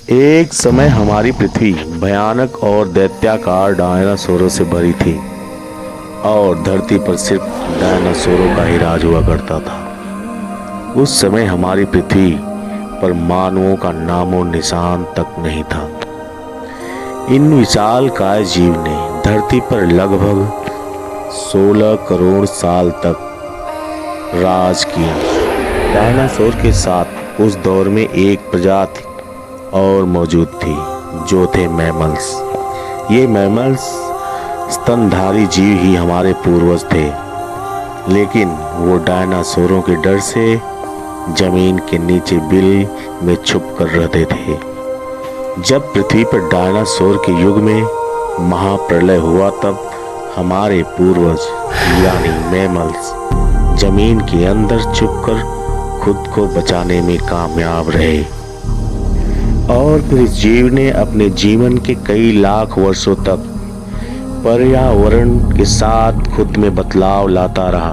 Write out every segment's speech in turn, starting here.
एक समय हमारी पृथ्वी भयानक और दैत्याकार डायनासोरों से भरी थी और धरती पर सिर्फ डायनासोरों का ही राज हुआ करता था। उस समय हमारी पृथ्वी पर मानवों का नामो निशान तक नहीं था। इन विशालकाय जीव ने धरती पर लगभग 16 करोड़ साल तक राज किया। डायनासोर के साथ उस दौर में एक प्रजाति और मौजूद थी जो थे मैमल्स। ये मैमल्स स्तनधारी जीव ही हमारे पूर्वज थे, लेकिन वो डायनासोरों के डर से जमीन के नीचे बिल में छुप कर रहते थे। जब पृथ्वी पर डायनासोर के युग में महाप्रलय हुआ तब हमारे पूर्वज यानी मैमल्स जमीन के अंदर छुपकर खुद को बचाने में कामयाब रहे और फिर इस जीव ने अपने जीवन के कई लाख वर्षों तक पर्यावरण के साथ खुद में बदलाव लाता रहा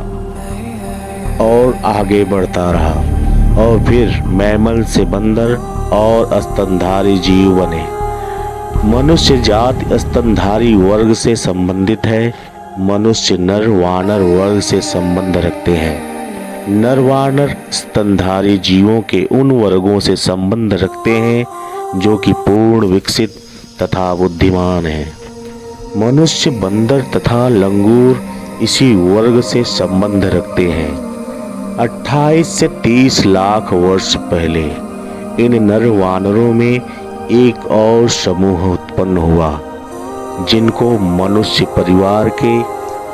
और आगे बढ़ता रहा और फिर मैमल से बंदर और स्तनधारी जीव बने। मनुष्य जाति स्तनधारी वर्ग से संबंधित है। मनुष्य नर वानर वर्ग से संबंध रखते हैं। नर वानर स्तनधारी जीवों के उन वर्गों से संबंध रखते हैं जो कि पूर्ण विकसित तथा बुद्धिमान हैं। मनुष्य बंदर तथा लंगूर इसी वर्ग से संबंध रखते हैं। 28 से 30 लाख वर्ष पहले इन नर वानरों में एक और समूह उत्पन्न हुआ जिनको मनुष्य परिवार के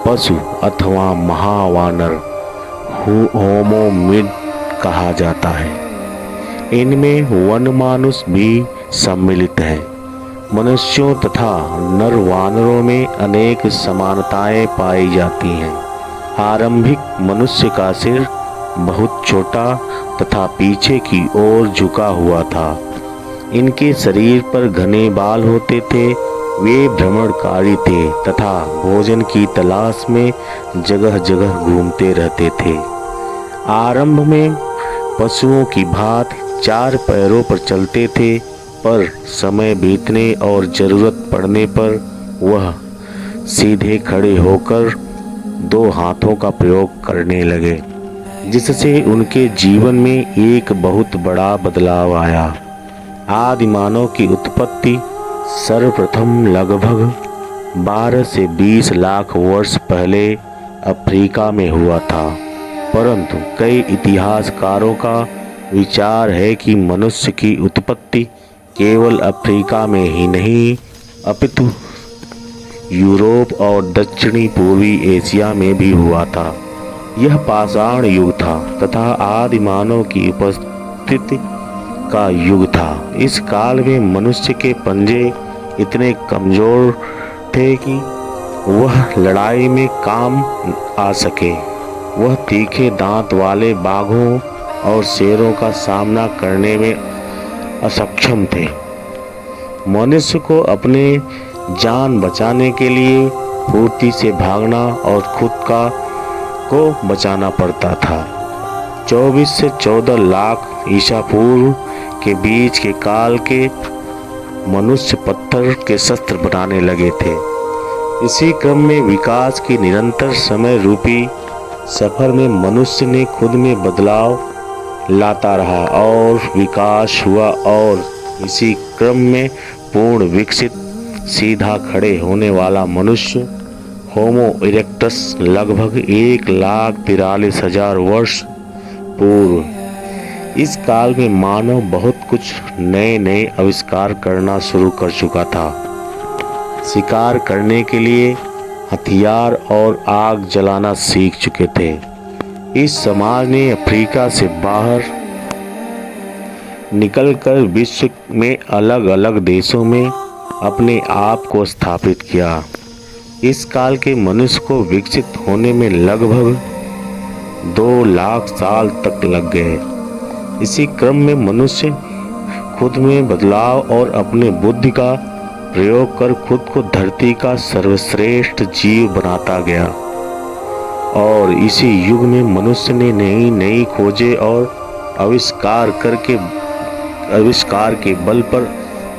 पशु अथवा महावानर होमोनिड कहा जाता है। इनमें वन मानुष भी सम्मिलित है। मनुष्यों तथा नर वानरों में अनेक समानताएं पाई जाती हैं। आरंभिक मनुष्य का सिर बहुत छोटा तथा पीछे की ओर झुका हुआ था। इनके शरीर पर घने बाल होते थे। वे भ्रमणकारी थे तथा भोजन की तलाश में जगह जगह घूमते रहते थे। आरंभ में पशुओं की भांति 4 पैरों पर चलते थे, पर समय बीतने और जरूरत पड़ने पर वह सीधे खड़े होकर 2 हाथों का प्रयोग करने लगे, जिससे उनके जीवन में एक बहुत बड़ा बदलाव आया। आदि मानव की उत्पत्ति सर्वप्रथम लगभग 12 से 20 लाख वर्ष पहले अफ्रीका में हुआ था, परंतु कई इतिहासकारों का विचार है कि मनुष्य की उत्पत्ति केवल अफ्रीका में ही नहीं अपितु यूरोप और दक्षिणी पूर्वी एशिया में भी हुआ था। यह पाषाण युग था तथा आदि मानव की उपस्थिति का युग था। इस काल में मनुष्य के पंजे इतने कमजोर थे कि वह लड़ाई में काम आ सके। वह तीखे दांत वाले बाघों और शेरों का सामना करने में असक्षम थे। मनुष्य को अपने जान बचाने के लिए फुर्ती से भागना और खुद को बचाना पड़ता था। 24 से 14 लाख ईसा पूर्व के बीच के काल के मनुष्य पत्थर के शस्त्र बनाने लगे थे। इसी क्रम में विकास की निरंतर समय रूपी सफर में मनुष्य ने खुद में बदलाव लाता रहा और विकास हुआ और इसी क्रम में पूर्ण विकसित सीधा खड़े होने वाला मनुष्य होमो इरेक्टस लगभग 1,43,000 वर्ष पूर्व। इस काल में मानव बहुत कुछ नए नए आविष्कार करना शुरू कर चुका था। शिकार करने के लिए हथियार और आग जलाना सीख चुके थे। इस समाज ने अफ्रीका से बाहर निकलकर विश्व में अलग अलग देशों में अपने आप को स्थापित किया। इस काल के मनुष्य को विकसित होने में लगभग 2 लाख साल तक लग गए। इसी क्रम में मनुष्य खुद में बदलाव और अपने बुद्धि का प्रयोग कर खुद को धरती का सर्वश्रेष्ठ जीव बनाता गया और इसी युग में मनुष्य ने नई नई खोजें और आविष्कार के बल पर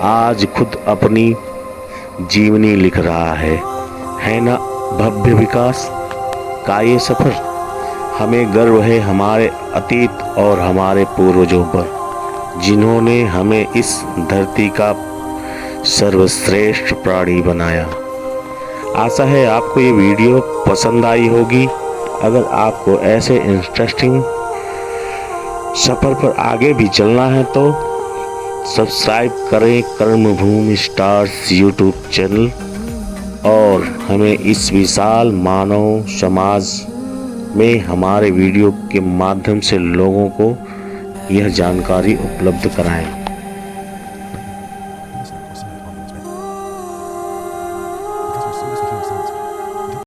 आज खुद अपनी जीवनी लिख रहा है ना भव्य विकास का ये सफर। हमें गर्व है हमारे अतीत और हमारे पूर्वजों पर, जिन्होंने हमें इस धरती का सर्वश्रेष्ठ प्राणी बनाया। आशा है आपको ये वीडियो पसंद आई होगी। अगर आपको ऐसे इंटरेस्टिंग सफर पर आगे भी चलना है तो सब्सक्राइब करें कर्मभूमि स्टार्स यूट्यूब चैनल और हमें इस विशाल मानव समाज में हमारे वीडियो के माध्यम से लोगों को यह जानकारी उपलब्ध कराएं।